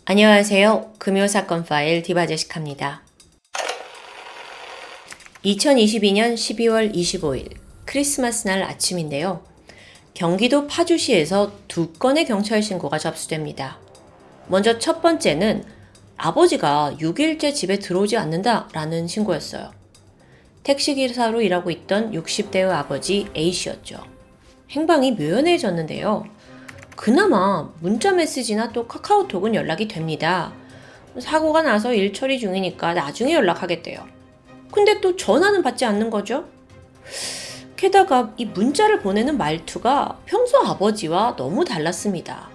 안녕하세요. 금요사건 파일 디바제식합니다. 2022년 12월 25일 크리스마스 날 아침인데요. 경기도 파주시에서 2건의 경찰 신고가 접수됩니다. 먼저 첫 번째는 아버지가 6일째 집에 들어오지 않는다라는 신고였어요. 택시기사로 일하고 있던 60대의 아버지 A씨였죠. 행방이 묘연해졌는데요. 그나마 문자 메시지나 또 카카오톡은 연락이 됩니다. 사고가 나서 일 처리 중이니까 나중에 연락하겠대요. 근데 또 전화는 받지 않는 거죠? 게다가 이 문자를 보내는 말투가 평소 아버지와 너무 달랐습니다.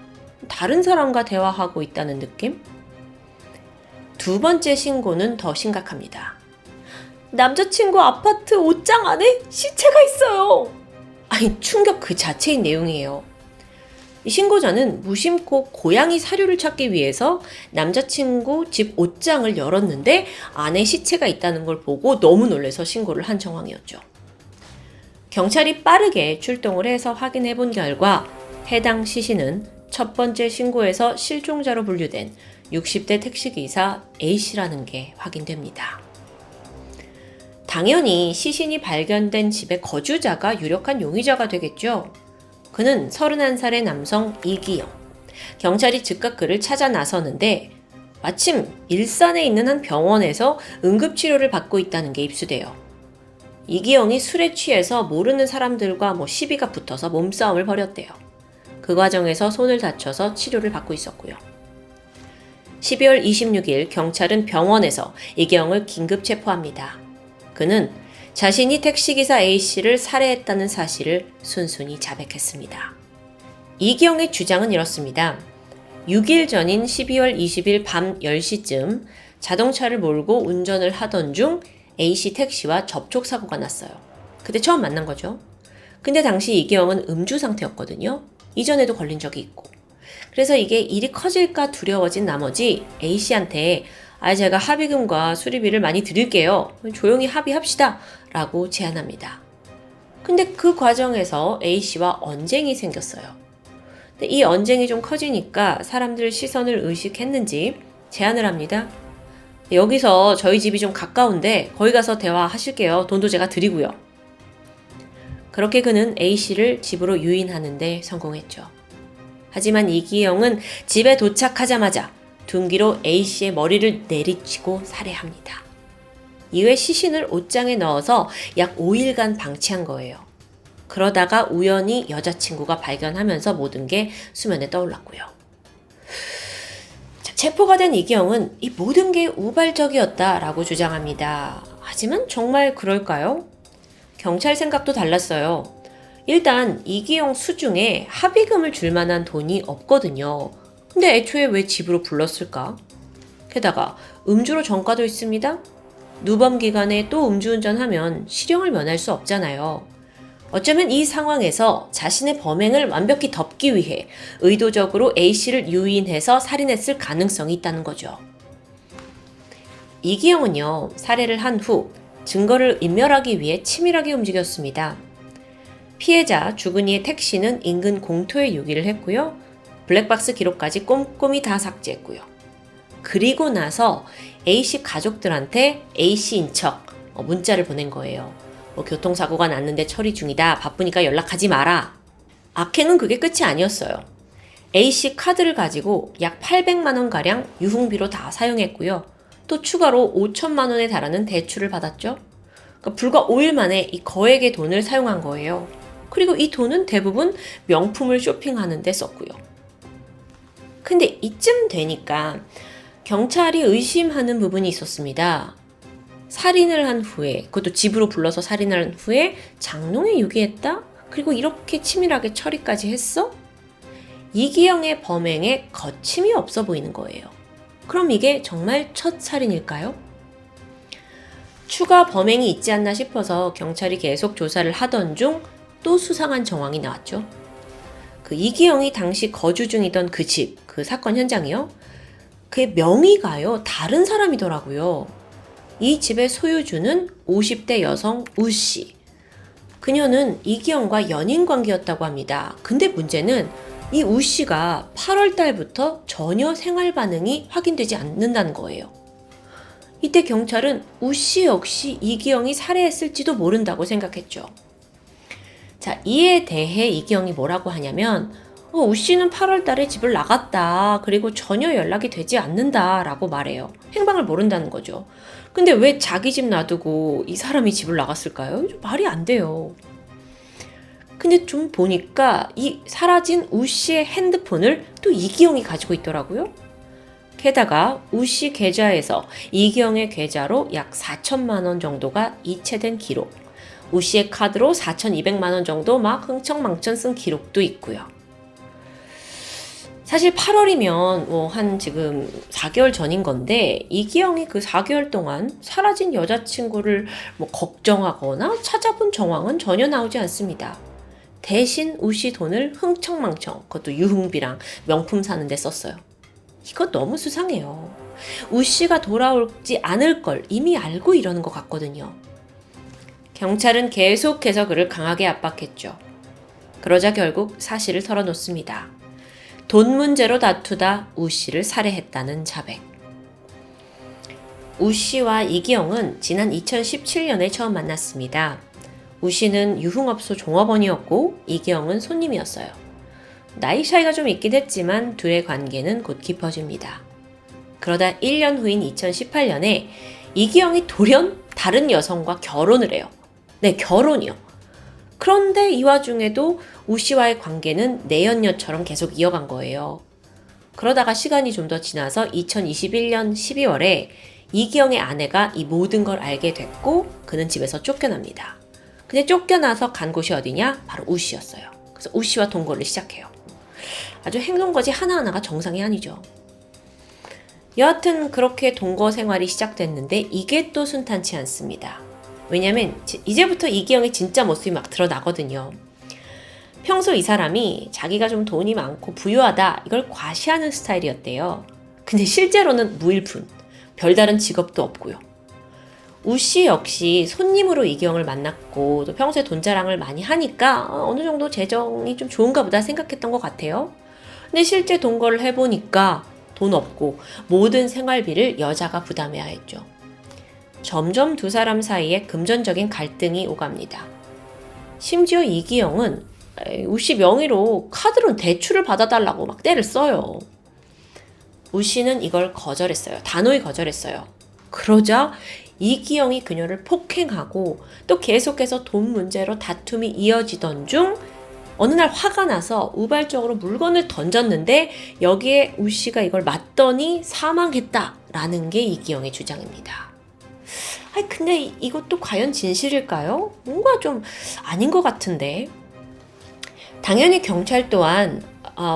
다른 사람과 대화하고 있다는 느낌? 두 번째 신고는 더 심각합니다. 남자친구 아파트 옷장 안에 시체가 있어요. 아니, 충격 그 자체인 내용이에요. 이 신고자는 무심코 고양이 사료를 찾기 위해서 남자친구 집 옷장을 열었는데 안에 시체가 있다는 걸 보고 너무 놀라서 신고를 한 정황이었죠. 경찰이 빠르게 출동을 해서 확인해 본 결과 해당 시신은 첫 번째 신고에서 실종자로 분류된 60대 택시기사 A씨라는 게 확인됩니다. 당연히 시신이 발견된 집의 거주자가 유력한 용의자가 되겠죠. 그는 31살의 남성 이기영. 경찰이 즉각 그를 찾아 나서는데 마침 일산에 있는 한 병원에서 응급치료를 받고 있다는 게 입수돼요. 이기영이 술에 취해서 모르는 사람들과 시비가 붙어서 몸싸움을 벌였대요. 그 과정에서 손을 다쳐서 치료를 받고 있었고요. 12월 26일 경찰은 병원에서 이기영을 긴급 체포합니다. 그는 자신이 택시기사 A씨를 살해했다는 사실을 순순히 자백했습니다. 이기영의 주장은 이렇습니다. 6일 전인 12월 20일 밤 10시쯤 자동차를 몰고 운전을 하던 중 A씨 택시와 접촉사고가 났어요. 그때 처음 만난 거죠. 근데 당시 이기영은 음주 상태였거든요. 이전에도 걸린 적이 있고. 그래서 이게 일이 커질까 두려워진 나머지 A씨한테 제가 합의금과 수리비를 많이 드릴게요. 조용히 합의합시다. 라고 제안합니다. 근데 그 과정에서 A씨와 언쟁이 생겼어요. 근데 이 언쟁이 좀 커지니까 사람들 시선을 의식했는지 제안을 합니다. 여기서 저희 집이 좀 가까운데 거기 가서 대화하실게요. 돈도 제가 드리고요. 그렇게 그는 A씨를 집으로 유인하는데 성공했죠. 하지만 이기영은 집에 도착하자마자 둔기로 A씨의 머리를 내리치고 살해합니다. 이후에 시신을 옷장에 넣어서 약 5일간 방치한 거예요. 그러다가 우연히 여자친구가 발견하면서 모든 게 수면에 떠올랐고요. 체포가 된 이기영은 이 모든 게 우발적이었다라고 주장합니다. 하지만 정말 그럴까요? 경찰 생각도 달랐어요. 일단 이기영 수중에 합의금을 줄 만한 돈이 없거든요. 근데 애초에 왜 집으로 불렀을까? 게다가 음주로 전과도 있습니다. 누범 기간에 또 음주운전하면 실형을 면할 수 없잖아요. 어쩌면 이 상황에서 자신의 범행을 완벽히 덮기 위해 의도적으로 A씨를 유인해서 살인했을 가능성이 있다는 거죠. 이기영은요, 살해를 한 후 증거를 인멸하기 위해 치밀하게 움직였습니다. 피해자 주근이의 택시는 인근 공터에 유기를 했고요. 블랙박스 기록까지 꼼꼼히 다 삭제했고요. 그리고 나서 A씨 가족들한테 A씨인 척 문자를 보낸 거예요. 교통사고가 났는데 처리 중이다. 바쁘니까 연락하지 마라. 악행은 그게 끝이 아니었어요. A씨 카드를 가지고 약 800만 원가량 유흥비로 다 사용했고요. 또 추가로 5천만 원에 달하는 대출을 받았죠. 그러니까 불과 5일 만에 이 거액의 돈을 사용한 거예요. 그리고 이 돈은 대부분 명품을 쇼핑하는 데 썼고요. 근데 이쯤 되니까 경찰이 의심하는 부분이 있었습니다. 살인을 한 후에, 그것도 집으로 불러서 살인을 한 후에 장롱에 유기했다? 그리고 이렇게 치밀하게 처리까지 했어? 이기영의 범행에 거침이 없어 보이는 거예요. 그럼 이게 정말 첫 살인일까요? 추가 범행이 있지 않나 싶어서 경찰이 계속 조사를 하던 중 또 수상한 정황이 나왔죠. 그 이기영이 당시 거주 중이던 그 집, 그 사건 현장이요. 그의 명의가요, 다른 사람이더라고요. 이 집의 소유주는 50대 여성 우씨. 그녀는 이기영과 연인 관계였다고 합니다. 근데 문제는 이 우 씨가 8월 달부터 전혀 생활 반응이 확인되지 않는다는 거예요. 이때 경찰은 우 씨 역시 이기영이 살해했을지도 모른다고 생각했죠. 자, 이에 대해 이기영이 뭐라고 하냐면 우 씨는 8월 달에 집을 나갔다. 그리고 전혀 연락이 되지 않는다 라고 말해요. 행방을 모른다는 거죠. 근데 왜 자기 집 놔두고 이 사람이 집을 나갔을까요? 말이 안 돼요. 근데 좀 보니까 이 사라진 우 씨의 핸드폰을 또 이기영이 가지고 있더라고요. 게다가 우 씨 계좌에서 이기영의 계좌로 약 4천만 원 정도가 이체된 기록, 우 씨의 카드로 4,200만 원 정도 막 흥청망청 쓴 기록도 있고요. 사실 8월이면 한 지금 4개월 전인 건데 이기영이 그 4개월 동안 사라진 여자친구를 걱정하거나 찾아본 정황은 전혀 나오지 않습니다. 대신 우 씨 돈을 흥청망청, 그것도 유흥비랑 명품 사는 데 썼어요. 이거 너무 수상해요. 우 씨가 돌아오지 않을 걸 이미 알고 이러는 것 같거든요. 경찰은 계속해서 그를 강하게 압박했죠. 그러자 결국 사실을 털어놓습니다. 돈 문제로 다투다 우 씨를 살해했다는 자백. 우 씨와 이기영은 지난 2017년에 처음 만났습니다. 우 씨는 유흥업소 종업원이었고 이기영은 손님이었어요. 나이 차이가 좀 있긴 했지만 둘의 관계는 곧 깊어집니다. 그러다 1년 후인 2018년에 이기영이 돌연 다른 여성과 결혼을 해요. 네, 결혼이요. 그런데 이 와중에도 우 씨와의 관계는 내연녀처럼 계속 이어간 거예요. 그러다가 시간이 좀 더 지나서 2021년 12월에 이기영의 아내가 이 모든 걸 알게 됐고 그는 집에서 쫓겨납니다. 근데 쫓겨나서 간 곳이 어디냐? 바로 우 씨였어요. 그래서 우 씨와 동거를 시작해요. 아주 행동거지 하나하나가 정상이 아니죠. 여하튼 그렇게 동거 생활이 시작됐는데 이게 또 순탄치 않습니다. 왜냐면 이제부터 이기영의 진짜 모습이 막 드러나거든요. 평소 이 사람이 자기가 좀 돈이 많고 부유하다 이걸 과시하는 스타일이었대요. 근데 실제로는 무일푼, 별다른 직업도 없고요. 우 씨 역시 손님으로 이기영을 만났고 또 평소에 돈 자랑을 많이 하니까 어느 정도 재정이 좀 좋은가 보다 생각했던 것 같아요. 근데 실제 동거를 해보니까 돈 없고 모든 생활비를 여자가 부담해야 했죠. 점점 두 사람 사이에 금전적인 갈등이 오갑니다. 심지어 이기영은 우 씨 명의로 카드로 대출을 받아달라고 막 떼를 써요. 우 씨는 이걸 거절했어요. 단호히 거절했어요. 그러자 이기영이 그녀를 폭행하고 또 계속해서 돈 문제로 다툼이 이어지던 중 어느 날 화가 나서 우발적으로 물건을 던졌는데 여기에 우 씨가 이걸 맞더니 사망했다라는 게 이기영의 주장입니다. 근데 이것도 과연 진실일까요? 뭔가 좀 아닌 것 같은데. 당연히 경찰 또한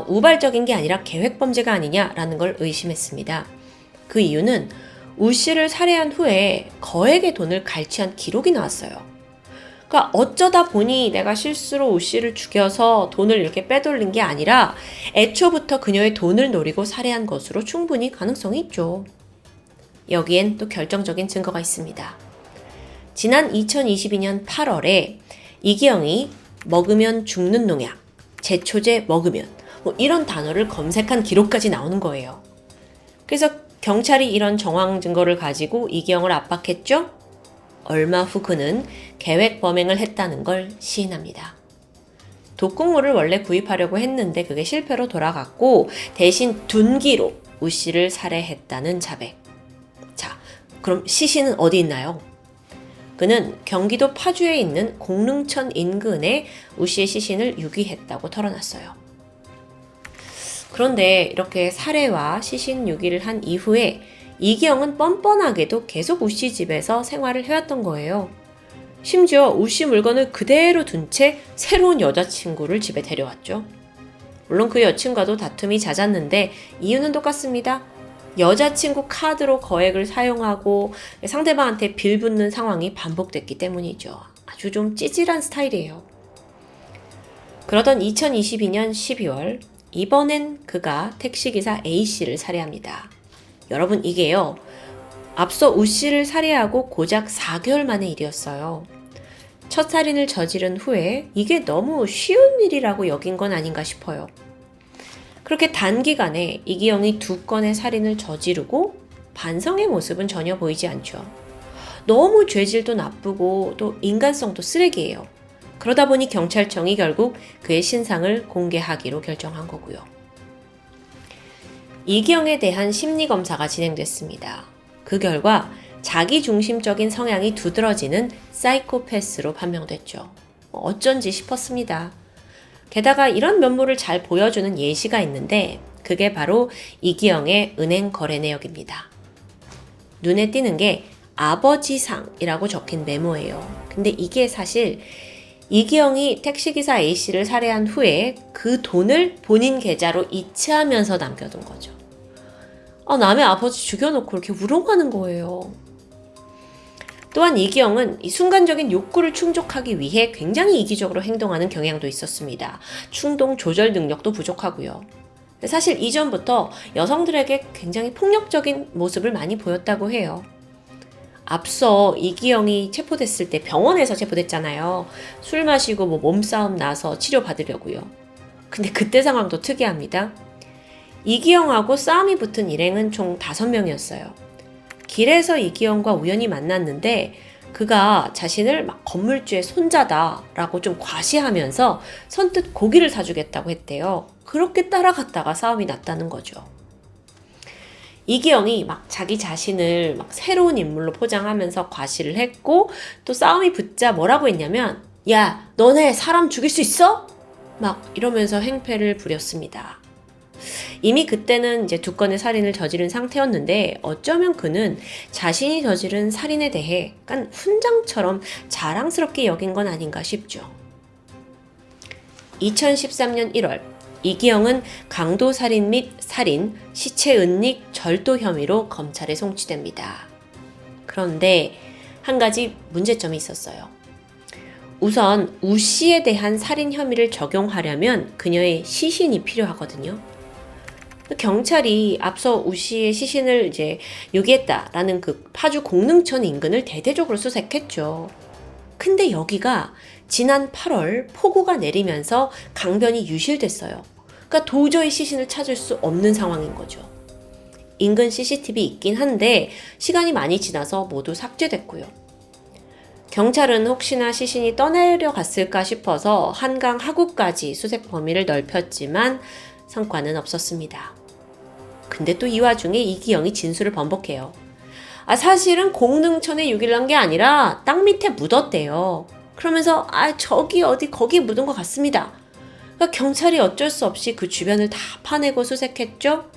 우발적인 게 아니라 계획범죄가 아니냐라는 걸 의심했습니다. 그 이유는 우 씨를 살해한 후에 거액의 돈을 갈취한 기록이 나왔어요. 그러니까 어쩌다 보니 내가 실수로 우 씨를 죽여서 돈을 이렇게 빼돌린 게 아니라 애초부터 그녀의 돈을 노리고 살해한 것으로 충분히 가능성이 있죠. 여기엔 또 결정적인 증거가 있습니다. 지난 2022년 8월에 이기영이 먹으면 죽는 농약, 제초제 먹으면 이런 단어를 검색한 기록까지 나오는 거예요. 그래서 경찰이 이런 정황 증거를 가지고 이기영을 압박했죠. 얼마 후 그는 계획 범행을 했다는 걸 시인합니다. 독극물을 원래 구입하려고 했는데 그게 실패로 돌아갔고 대신 둔기로 우 씨를 살해했다는 자백. 자, 그럼 시신은 어디 있나요? 그는 경기도 파주에 있는 공릉천 인근에 우 씨의 시신을 유기했다고 털어놨어요. 그런데 이렇게 살해와 시신 유기를 한 이후에 이기영은 뻔뻔하게도 계속 우 씨 집에서 생활을 해왔던 거예요. 심지어 우 씨 물건을 그대로 둔 채 새로운 여자친구를 집에 데려왔죠. 물론 그 여친과도 다툼이 잦았는데 이유는 똑같습니다. 여자친구 카드로 거액을 사용하고 상대방한테 빌붙는 상황이 반복됐기 때문이죠. 아주 좀 찌질한 스타일이에요. 그러던 2022년 12월 이번엔 그가 택시기사 A씨를 살해합니다. 여러분 이게요. 앞서 우씨를 살해하고 고작 4개월 만의 일이었어요. 첫 살인을 저지른 후에 이게 너무 쉬운 일이라고 여긴 건 아닌가 싶어요. 그렇게 단기간에 이기영이 2건의 살인을 저지르고 반성의 모습은 전혀 보이지 않죠. 너무 죄질도 나쁘고 또 인간성도 쓰레기예요. 그러다 보니 경찰청이 결국 그의 신상을 공개하기로 결정한 거고요. 이기영에 대한 심리검사가 진행됐습니다. 그 결과 자기중심적인 성향이 두드러지는 사이코패스로 판명됐죠. 어쩐지 싶었습니다. 게다가 이런 면모를 잘 보여주는 예시가 있는데 그게 바로 이기영의 은행 거래 내역입니다. 눈에 띄는 게 아버지상이라고 적힌 메모예요. 근데 이게 사실 이기영이 택시기사 A씨를 살해한 후에 그 돈을 본인 계좌로 이체하면서 남겨둔 거죠. 남의 아버지 죽여놓고 이렇게 우롱하는 거예요. 또한 이기영은 이 순간적인 욕구를 충족하기 위해 굉장히 이기적으로 행동하는 경향도 있었습니다. 충동 조절 능력도 부족하고요. 사실 이전부터 여성들에게 굉장히 폭력적인 모습을 많이 보였다고 해요. 앞서 이기영이 체포됐을 때 병원에서 체포됐잖아요. 술 마시고 몸싸움 나서 치료받으려고요. 근데 그때 상황도 특이합니다. 이기영하고 싸움이 붙은 일행은 총 5명이었어요. 길에서 이기영과 우연히 만났는데 그가 자신을 건물주의 손자다라고 좀 과시하면서 선뜻 고기를 사주겠다고 했대요. 그렇게 따라갔다가 싸움이 났다는 거죠. 이기영이 자기 자신을 새로운 인물로 포장하면서 과시를 했고 또 싸움이 붙자 뭐라고 했냐면 야, 너네 사람 죽일 수 있어? 이러면서 행패를 부렸습니다. 이미 그때는 이제 2건의 살인을 저지른 상태였는데 어쩌면 그는 자신이 저지른 살인에 대해 약간 훈장처럼 자랑스럽게 여긴 건 아닌가 싶죠. 2013년 1월 이기영은 강도살인 및 살인, 시체 은닉, 절도 혐의로 검찰에 송치됩니다. 그런데 한 가지 문제점이 있었어요. 우선 우 씨에 대한 살인 혐의를 적용하려면 그녀의 시신이 필요하거든요. 경찰이 앞서 우 씨의 시신을 이제 유기했다라는 그 파주 공릉천 인근을 대대적으로 수색했죠. 근데 여기가 지난 8월 폭우가 내리면서 강변이 유실됐어요. 그러니까 도저히 시신을 찾을 수 없는 상황인 거죠. 인근 CCTV 있긴 한데 시간이 많이 지나서 모두 삭제됐고요. 경찰은 혹시나 시신이 떠내려갔을까 싶어서 한강 하구까지 수색 범위를 넓혔지만 성과는 없었습니다. 근데 또 이 와중에 이기영이 진술을 번복해요. 사실은 공릉천에 유기를 게 아니라 땅 밑에 묻었대요. 그러면서 저기 어디 거기 묻은 것 같습니다. 그러니까 경찰이 어쩔 수 없이 그 주변을 다 파내고 수색했죠.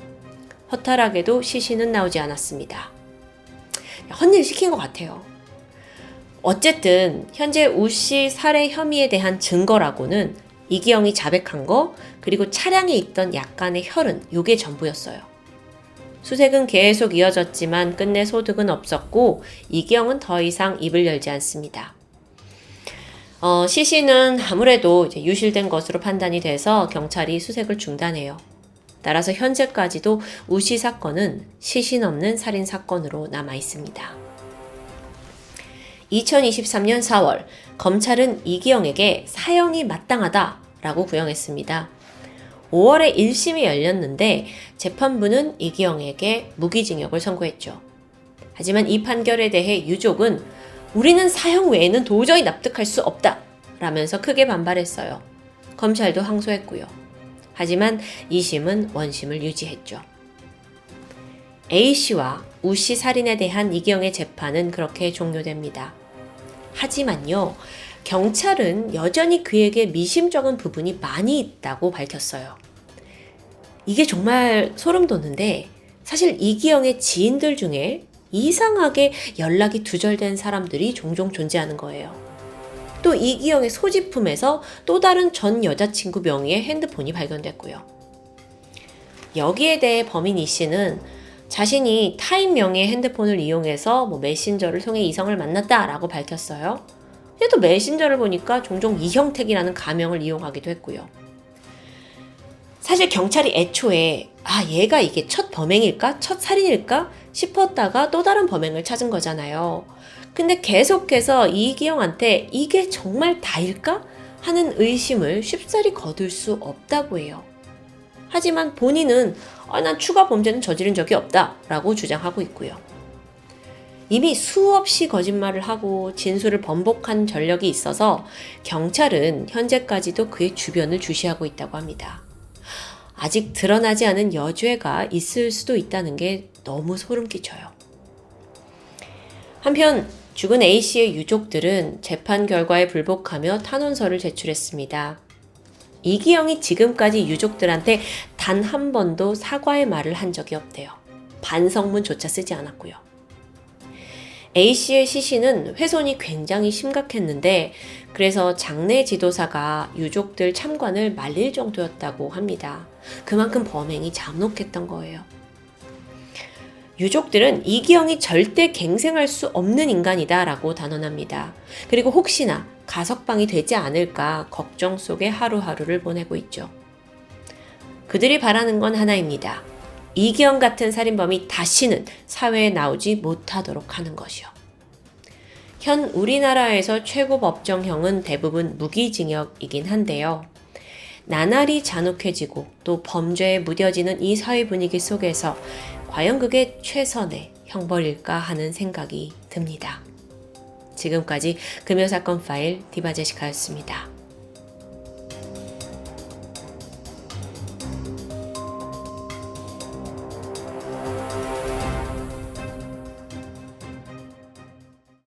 허탈하게도 시신은 나오지 않았습니다. 헛일 시킨 것 같아요. 어쨌든 현재 우 씨 살해 혐의에 대한 증거라고는 이기영이 자백한 거 그리고 차량에 있던 약간의 혈흔 요게 전부였어요. 수색은 계속 이어졌지만 끝내 소득은 없었고 이기영은 더 이상 입을 열지 않습니다. 시신은 아무래도 이제 유실된 것으로 판단이 돼서 경찰이 수색을 중단해요. 따라서 현재까지도 우 씨 사건은 시신 없는 살인 사건으로 남아 있습니다. 2023년 4월 검찰은 이기영에게 사형이 마땅하다라고 구형했습니다. 5월에 1심이 열렸는데 재판부는 이기영에게 무기징역을 선고했죠. 하지만 이 판결에 대해 유족은 우리는 사형 외에는 도저히 납득할 수 없다 라면서 크게 반발했어요. 검찰도 항소했고요. 하지만 2심은 원심을 유지했죠. A씨와 우씨 살인에 대한 이기영의 재판은 그렇게 종료됩니다. 하지만요, 경찰은 여전히 그에게 미심쩍은 부분이 많이 있다고 밝혔어요. 이게 정말 소름 돋는데 사실 이기영의 지인들 중에 이상하게 연락이 두절된 사람들이 종종 존재하는 거예요. 또 이기영의 소지품에서 또 다른 전 여자친구 명의의 핸드폰이 발견됐고요. 여기에 대해 범인 이 씨는 자신이 타인 명의의 핸드폰을 이용해서 메신저를 통해 이성을 만났다라고 밝혔어요. 근데 또 메신저를 보니까 종종 이형택이라는 가명을 이용하기도 했고요. 사실 경찰이 애초에 얘가 이게 첫 범행일까? 첫 살인일까? 싶었다가 또 다른 범행을 찾은 거잖아요. 근데 계속해서 이기영한테 이게 정말 다일까? 하는 의심을 쉽사리 거둘 수 없다고 해요. 하지만 본인은 난 추가 범죄는 저지른 적이 없다라고 주장하고 있고요. 이미 수없이 거짓말을 하고 진술을 번복한 전력이 있어서 경찰은 현재까지도 그의 주변을 주시하고 있다고 합니다. 아직 드러나지 않은 여죄가 있을 수도 있다는 게 너무 소름 끼쳐요. 한편 죽은 A씨의 유족들은 재판 결과에 불복하며 탄원서를 제출했습니다. 이기영이 지금까지 유족들한테 단 한 번도 사과의 말을 한 적이 없대요. 반성문조차 쓰지 않았고요. A씨의 시신은 훼손이 굉장히 심각했는데 그래서 장례 지도사가 유족들 참관을 말릴 정도였다고 합니다. 그만큼 범행이 잔혹했던 거예요. 유족들은 이기영이 절대 갱생할 수 없는 인간이다 라고 단언합니다. 그리고 혹시나 가석방이 되지 않을까 걱정 속에 하루하루를 보내고 있죠. 그들이 바라는 건 하나입니다. 이기영 같은 살인범이 다시는 사회에 나오지 못하도록 하는 것이요. 현 우리나라에서 최고 법정형은 대부분 무기징역이긴 한데요. 나날이 잔혹해지고 또 범죄에 무뎌지는 이 사회 분위기 속에서 과연 그게 최선의 형벌일까 하는 생각이 듭니다. 지금까지 금요사건 파일 디바제시카였습니다.